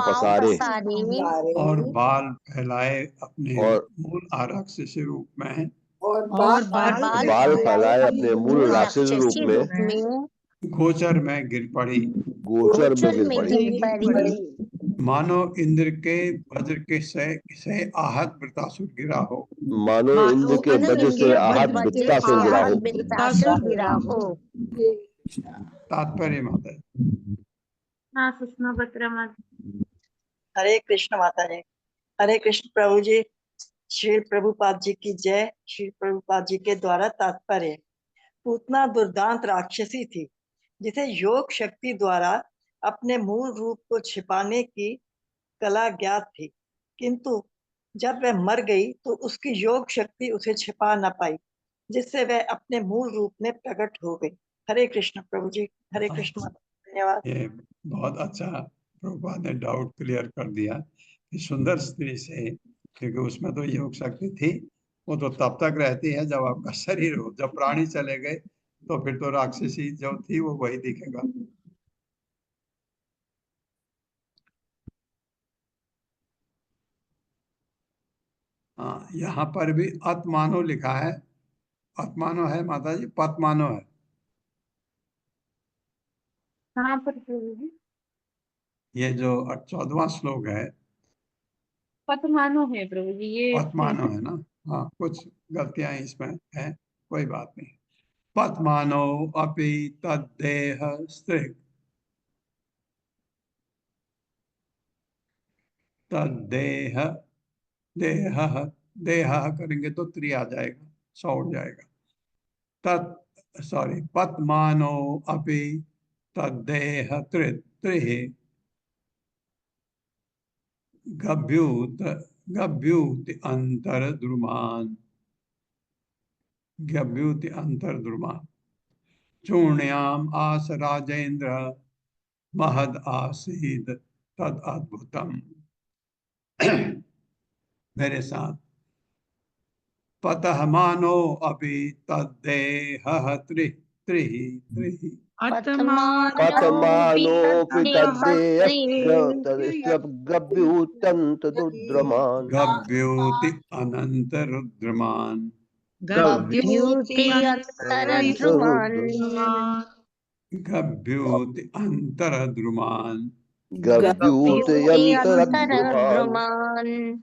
बाल फैलाए अपने मूल राक्षसी रूप में, बाल फैलाए अपने मूल राक्षसी रूप में गोचर में गिर पड़ी। गोचर में गिर पड़ी। मानो इंद्र के वज्र के से आहत वृत्रासुर गिरा हो। मानो इंद्र के वज्र से आहत वृत्रासुर गिरा हो। तात्पर्य माता। हाँ सुषमा बत्रा माता। हरे कृष्ण माता जी। हरे कृष्ण प्रभु जी। श्री प्रभुपाद जी की जय। श्री प्रभुपाद जी के द्वारा तात्पर्य, पूतना दुर्दांत राक्षसी थी जिसे योग शक्ति द्वारा अपने मूल रूप को छिपाने की कला ज्ञात थी, किंतु जब वह मर गई तो उसकी योग शक्ति उसे छिपा न पाई, जिससे वह अपने मूल रूप में प्रकट हो गई। हरे कृष्ण प्रभु जी। हरे कृष्ण माता। धन्यवाद। ये बहुत अच्छा प्रभुपाद ने डाउट क्लियर कर दिया कि सुंदर स्त्री से, क्योंकि उसमें तो योग शक्ति थी, वो तो तब तक रहती है जब आपका शरीर हो। जब प्राणी चले गए तो फिर तो राक्षसी जो थी वो वही दिखेगा। हाँ, यहाँ पर भी अतमानो लिखा है। अतमानो है माता जी? पतमानो है। कहाँ पर प्रभु जी? ये जो 14वां श्लोक है, पतमानो है प्रभु जी। ये पतमानो है ना? हाँ, कुछ गलतियां इसमें हैं, कोई बात नहीं। पतमानो अपि तद्देह स्त्रीक, तद्देह, देह देह करेंगे तो त्रि आ जाएगा, सौ उड़ जाएगा। पतमानो अपि तद्देह त्रिः गभ्यूत अंतरद्रुमान्, गभ्यूत अंतरद्रुमान् चूर्ण्याम आस राजेंद्र महद आसीद तद अद्भुतम। मेरे साथ, पतः मानो अपि तद्देहः त्रिः पतमानोऽपि तद्देह गभ्यूत्यन्तरुद्रमान् गभ्यूति अनंतरुद्रमान् गभ्यूति अंतरद्रुमान्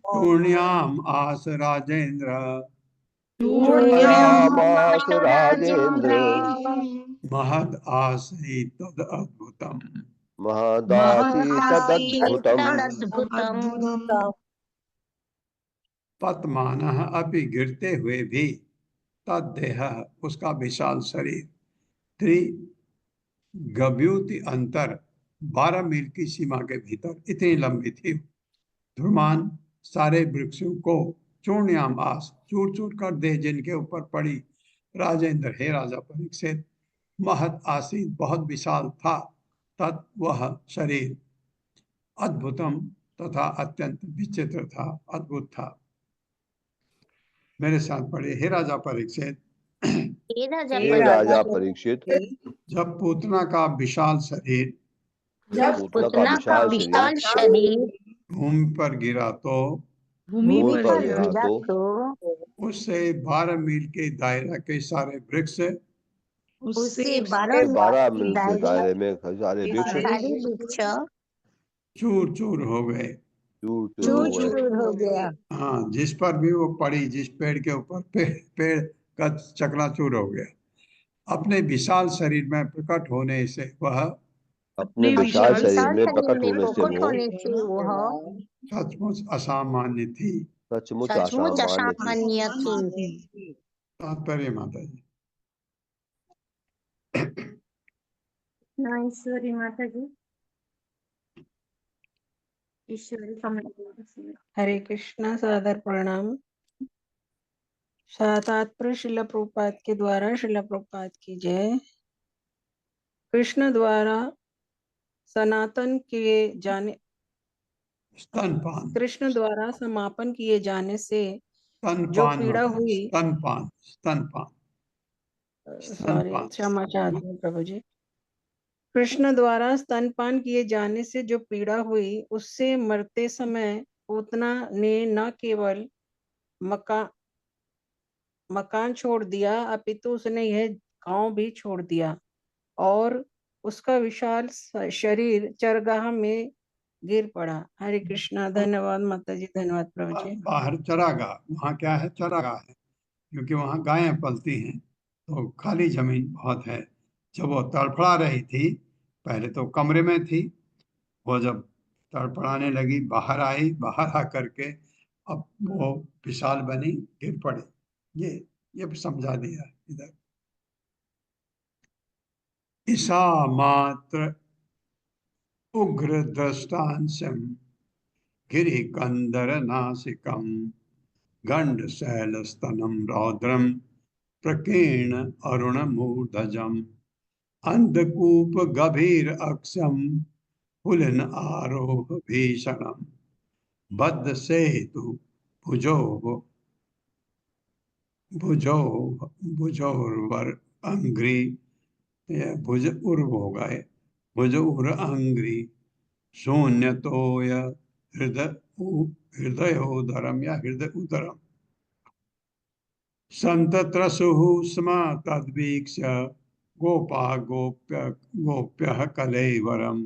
पूर्ण्याम आस राजेंद्र चूर्णयामास राजेन्द्र महद आसी तद अद्भुतम महदासी तदद्भुतम् पतमानः अपि गिरते हुए भी तद्देह उसका विशाल शरीर त्रिगव्युति अंतर 12 मील की सीमा के भीतर इतनी लंबी थी। ध्रुमान सारे वृक्षों को चूर्णयामास चूर चूर कर दे जिनके ऊपर पड़ी। राजेंद्र हे राजा परीक्षित, महत आसीत बहुत विशाल था, तत् वह शरीर अद्भुतम तथा अत्यंत विचित्र था, अद्भुत था। मेरे साथ पढ़े, हे राजा परीक्षित, हे राजा परीक्षित, जब पूतना का विशाल शरीर पूतना का विशाल शरीर भूमि पर गिरा तो उससे 12 मील के दायरा के सारे वृक्ष उससे 12 मील के दायरे में सारे वृक्ष चूर चूर हो गए। चूर हो गया। हाँ, जिस पर भी वो पड़ी, जिस पेड़ के ऊपर पेड़ का चकनाचूर हो गया। अपने विशाल शरीर में प्रकट होने से वह अपने विशाल शरीर में प्रकट होने से वह सचमुच असामान्य थी। सचमुच असामान्य थी। तात्पर्य माता जी। ईश्वरी माता जी, ईश्वरी हरे कृष्णा, सादर प्रणाम। तात्पर्य श्रील प्रभुपाद के द्वारा श्रील प्रभुपाद की जय। कृष्ण द्वारा सनातन किए जाने स्तनपान, कृष्ण द्वारा समापन किए जाने से जो स्तनपान पीड़ा होता है, हुई, स्तनपान स्तनपान सॉरी क्षमा चाहती हूँ प्रभु जी। कृष्ण द्वारा स्तनपान किए जाने से जो पीड़ा हुई, उससे मरते समय पूतना ने न केवल मकान छोड़ दिया, अपितु उसने यह गांव भी छोड़ दिया और उसका विशाल शरीर चरगाह में गिर पड़ा। हरे कृष्णा। धन्यवाद माता जी, धन्यवाद प्रभु जी। बाहर चरागाह, वहाँ क्या है, चरागाह है, क्योंकि वहाँ गायें पलती हैं तो खाली जमीन बहुत है। जब वो तड़फड़ा रही थी, पहले तो कमरे में थी, वो जब तड़फड़ाने लगी बाहर आई, बाहर आ करके अब वो विशाल बनी, गिर पड़ी। ये समझा दिया इधर। ईसा मात्र उग्र दृष्टांशम गिरि कंदर नासिकम गंड शैल स्तनम रौद्रम प्रकीर्ण अरुण मूर्धजम अंधकूप गभीर अक्षम पुलिन आरोह भीषणम बद्ध सेतु भुजोर्वर अंग्री, भुज उर्व हो गए, भुज उर अंग्री शून्य तोय हृदयोदरम या हृदय उदरम संतत्रसुः स्म तद्वीक्ष्य गोपा गोप्यः कलैवरम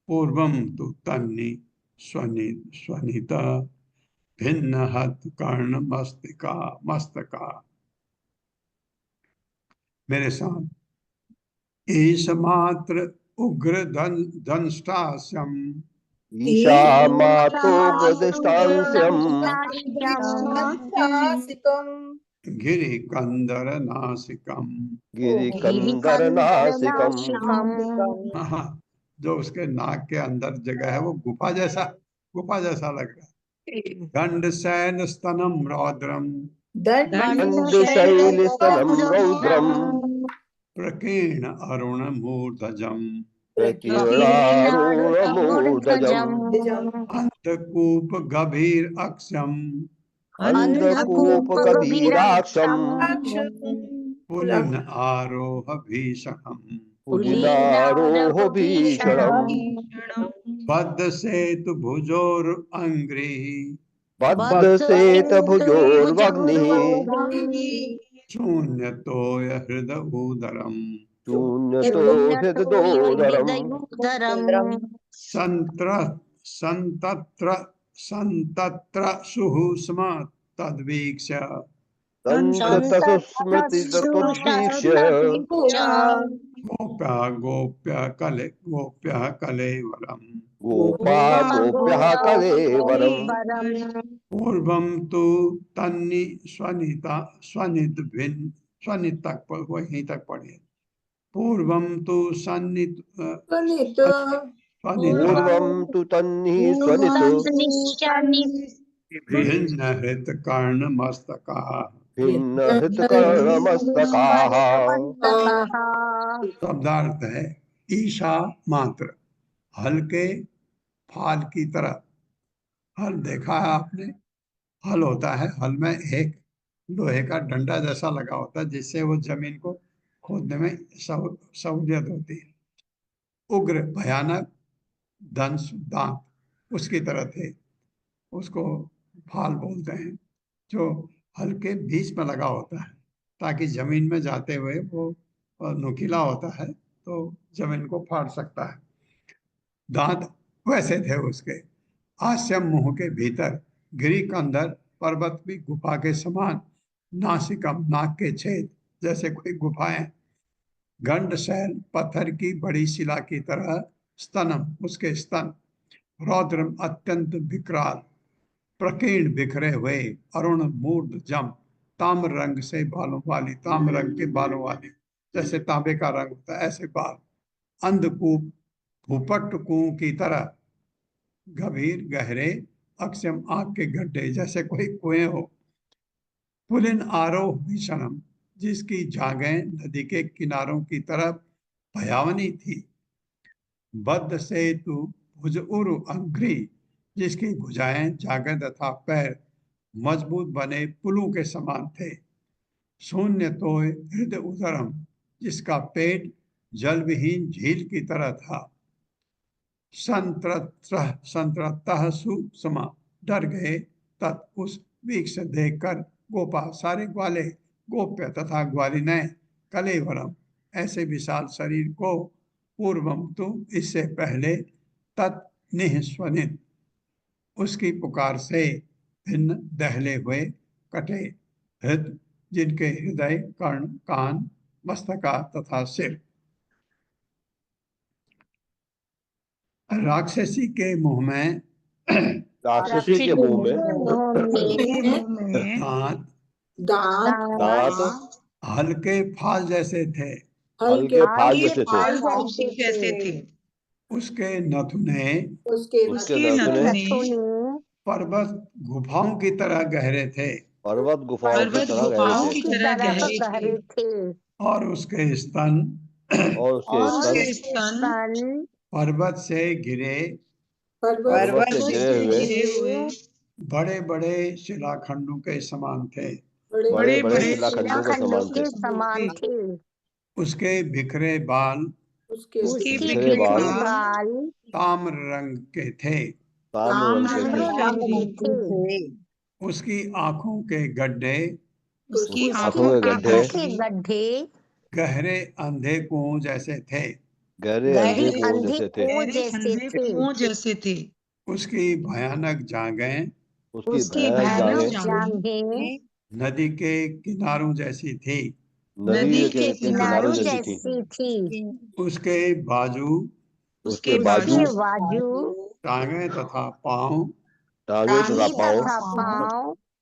पूर्वं तु तन्नि स्वनित भिन्न हत कर्ण मस्तका। मेरे साथ ईश मात्र उग्र दंष्टास्यम ईशा मातोग्रदृष्टांस्यम् गिरि कंदर नासिकम गिरिकंदर नासिकम। जो उसके नाक के अंदर जगह है वो गुफा जैसा लग रहा है। दंड शैल स्तनम रौद्रम दंडशैल स्तनम रौद्रम प्रकीर्ण अरुण मूर्धजम प्रकीर्णारुण मूर्धजम अंधकूप गभीर अक्षम अंधकूप कबीराक्षम पुलिन आरोह भीषणम पुलिनारोह भीषणम बद्ध सेतु भुजोर अंग्री बद्ध सेत भुजोर्वग्निः शून्यतोय हृदय उदरम शून्यतो हृदयोदरम संतत्र सुः स्म तद्वीक्ष्य तन्ततसुस्मृतितत्त्ववीक्ष्य गोप्यः कलेवरम् गोपा गोप्यः कलेवरम् पूर्वं तु तन्नि स्वनित तक वहीं तक पढ़िए। पूर्वं तु पूर्वं तु तन्निः स्वनित् भिन्न हृत कर्ण मस्तकाः भिन्न हृतकर्णमस्तकाः। शब्दार्थ है ईशा मात्र, हल्के फाल की तरह। हल देखा है आपने? हल होता है, हल में एक लोहे का डंडा जैसा लगा होता है जिससे वो जमीन को खोदने में सहूलियत होती है। उग्र भयानक दंश दांत उसकी तरह थे, उसको फाल बोलते हैं, जो हल्के बीच में लगा होता है ताकि जमीन में जाते हुए वो नुकीला होता है तो जमीन को फाड़ सकता है। दांत वैसे थे उसके। आस्यम मुंह के भीतर, गिरी कंदर पर्वत भी गुफा के समान, नासिकम नाक के छेद जैसे कोई गुफाएं, गंड शैल पत्थर की बड़ी शिला की तरह, स्तनम उसके स्तन, रौद्रम अत्यंत विकराल, प्रकीर्ण बिखरे हुए, अरुण मूर्ध जम, ताम्र रंग से बालों वाली, ताम्र रंग के बालों वाली, जैसे तांबे का रंग होता है ऐसे बाल, अंधकूप भूपट कुओं की तरह, गंभीर गहरे अक्षम आंख के गड्ढे जैसे कोई कुएं हो, पुलिन आरोह भीषणम जिसकी जागें नदी के किनारों की तरफ भयावनी थी, बद्ध सेतु भुज उरु अंग्री जिसकी भुजाएं जागे तथा पैर मजबूत बने पुलों के समान थे, शून्य तोय हृदय उदरम जिसका पेट जलविहीन झील की तरह था, संत्रतः सुषमा डर गए तत् उस वीक्ष देखकर गोपा सारे ग्वाले, गोप्य तथा ग्वालिने, कलेवरम ऐसे विशाल शरीर को, पूर्वम तो इससे पहले, तत् निःस्वनित उसकी पुकार से, भिन्न दहले हुए, कटे हृद जिनके हृदय कर्ण कान मस्तका तथा सिर। राक्षसी के मुंह में राक्षसी के मुंह में दांत हल्के फाल जैसे थे, हल्के फाल जैसे थे। उसके नथुने पर्वत गुफाओं की तरह गहरे थे, पर्वत गुफाओं की तरह गहरे थे। और उसके स्तन पर्वत से गिरे हुए बड़े बड़े शिलाखंडों के समान थे, बड़े बड़े शिलाखंडों के समान थे। उसके बिखरे बाल ताम्र रंग के थे, उसकी आंखों के गड्ढे गहरे अंधे कुओं जैसे थे, उसकी भयानक जांघें नदी के किनारों जैसी थी, उसके बाजू टांगें तथा पांव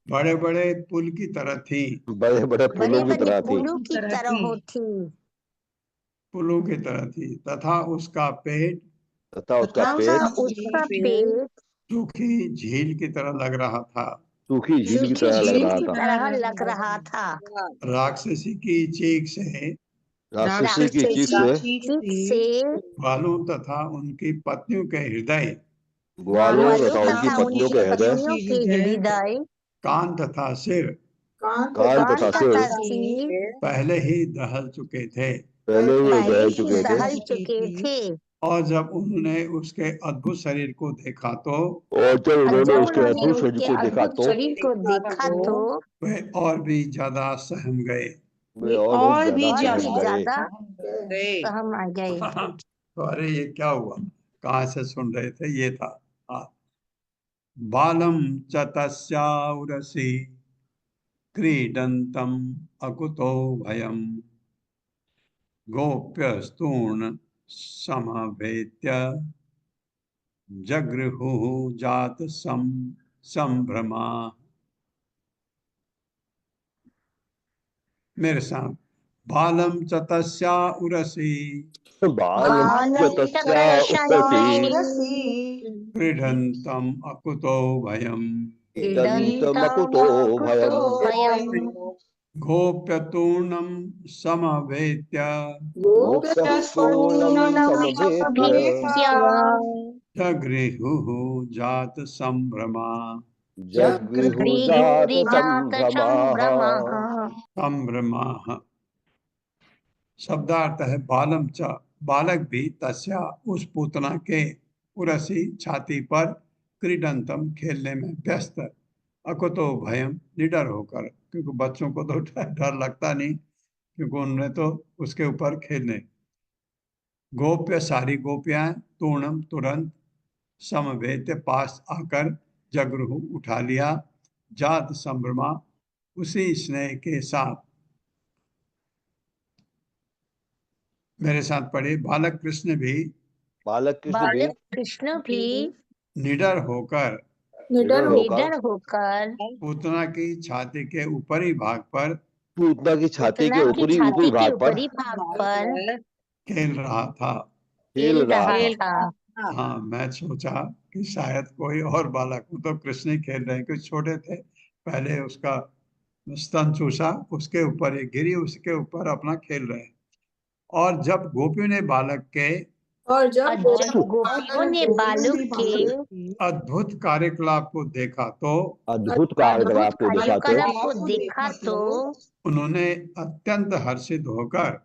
बड़े बड़े पुल की तरह थी, पुलों की तरह थी। तथा उसका पेट सूखी झील की तरह लग रहा था, राक्षसी की चीख से बालों तथा उनकी पत्नियों के हृदय कान तथा सिर पहले ही दहल चुके थे, और जब उन्होंने उसके अद्भुत शरीर को देखा तो वे और भी ज्यादा सहम गए। तो अरे ये क्या हुआ, कहाँ से सुन रहे थे? ये था बालम च तस्या उरसी क्रीडन्तम् अकुतो भयम् गोप्यस्तूर्ण समवेत्य जगृहुः जात संभ्रमा। मेरे साथ, बालम च तस्या उरसी बालम च तस्या उरसी क्रीडन्तम् अकुतो भयम् क्रीडन्तमकुतो भयम् गोप्यतूर्णं समवेत्य गोप्यस्तूर्णं समवेत्य जगृहुः जात संभ्रमा। जगृहुजात संभ्रमाः। संभ्रमाः शब्दार्थ है बालम च, बालक भी, तस्या उस पूतना के, उरसी छाती पर, क्रीडंतम खेलने में व्यस्त, अकुतो भयम निडर होकर, क्योंकि बच्चों को तो डर लगता नहीं, क्योंकि उन्होंने तो उसके ऊपर खेलने। गोप्य सारी गोपियां, तूर्णम तुरंत, समवेत पास आकर, जगृहु उठा लिया, जात संभ्रमा उसी स्नेह के साथ। मेरे साथ पढ़े, बालक कृष्ण भी निडर होकर पूतना की छाती के ऊपरी भाग पर, पूतना की छाती के ऊपरी भाग पर खेल रहा था। हाँ, मैं सोचा कि शायद कोई और बालक, वो तो कृष्ण ही खेल रहे हैं, क्योंकि छोटे थे। पहले उसका स्तन चूसा, उसके ऊपर एक गिरी, उसके ऊपर अपना खेल रहे हैं। और जब गोपियों ने बालक के अद्भुत कार्यकलाप को देखा तो उन्होंने अत्यंत हर्षित होकर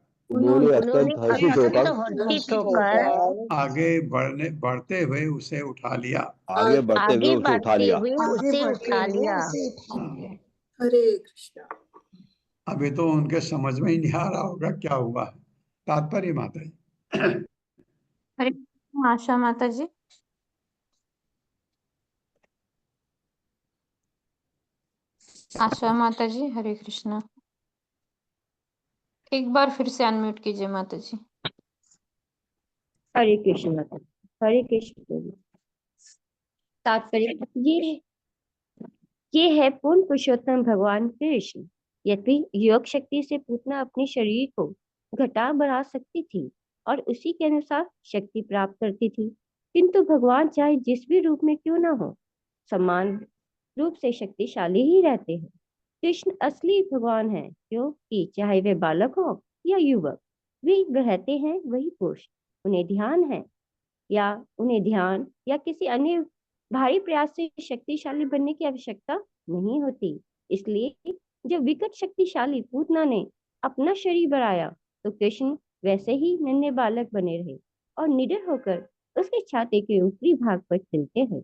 आगे बढ़ते हुए उसे उठा लिया। हरे कृष्णा। अभी तो उनके समझ में ही नहीं आ रहा होगा क्या हुआ है। तात्पर्य माता जी। हरे आशा माता जी। आशा माता जी, हरे कृष्णा। एक बार फिर से अनम्यूट कीजिए माता जी। हरे कृष्ण माता जी। हरे कृष्ण प्रभु। तात्पर्य ये है पूर्ण पुरुषोत्तम भगवान कृष्ण। यद्यपि योग शक्ति से पूतना अपने शरीर को घटा बढ़ा सकती थी और उसी के अनुसार शक्ति प्राप्त करती थी, किंतु भगवान चाहे जिस भी रूप में क्यों न हो, समान रूप से शक्तिशाली ही रहते हैं। कृष्ण असली भगवान है, क्योंकि चाहे वे बालक हो या युवक, वे रहते हैं वही पुरुष। उन्हें ध्यान या किसी अन्य भारी प्रयास से शक्तिशाली बनने की आवश्यकता नहीं होती। इसलिए जब विकट शक्तिशाली पूतना ने अपना शरीर बढ़ाया तो कृष्ण वैसे ही नन्हे बालक बने रहे और निडर होकर उसके छाती के ऊपरी भाग पर खेलते हैं।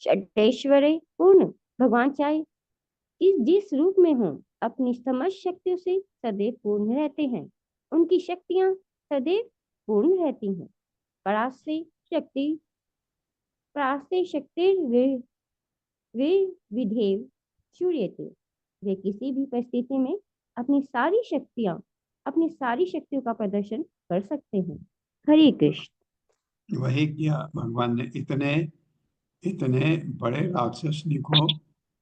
षड्ऐश्वर्य पूर्ण भगवान चाहे कि जिस रूप में हो, अपनी समस्त शक्तियों से सदैव पूर्ण रहते हैं। उनकी शक्तियां सदैव पूर्ण रहती हैं। परास्ते वे विधेव शूर्यते। वे किसी भी परिस्थिति में अपनी सारी शक्तियों का प्रदर्शन कर सकते हैं। हरे कृष्ण। वही किया भगवान ने। इतने बड़े राक्षसनी को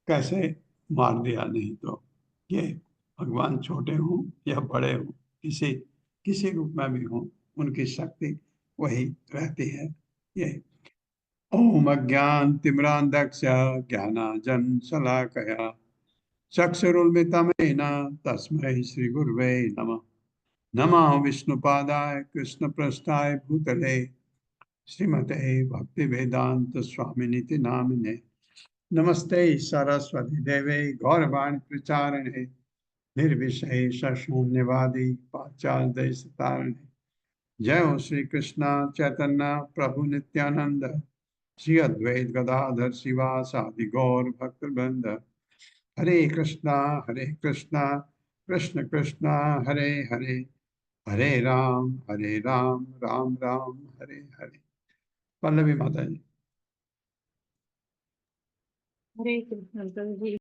कैसे मार दिया। नहीं तो ये भगवान छोटे हों या बड़े हों, किसी रूप में भी हों, उनकी शक्ति वही रहती है। ये ओम अज्ञान तिमिरांधस्य ज्ञानांजन शलाकया चक्षुरुन्मिलितं तस्मै श्री गुरुवे नमः। नमः विष्णुपादाय कृष्णप्रेष्ठाय भूतले श्रीमते भक्ति वेदांत स्वामिनिति नामिने। नमस्ते सरस्वती देवे गौरवाणी प्रचारिणे निर्विशेष शून्यवादी पाश्चात्य देशतारिणे। जय हो श्री कृष्ण चैतन्य प्रभु नित्यानंद श्री अद्वैत गदाधर शिवासादि गौर भक्तवृंद। हरे कृष्णा कृष्ण कृष्णा हरे हरे, हरे राम राम राम हरे हरे। पल्लवी माता जी। हरे कृष्ण प्रभु जी।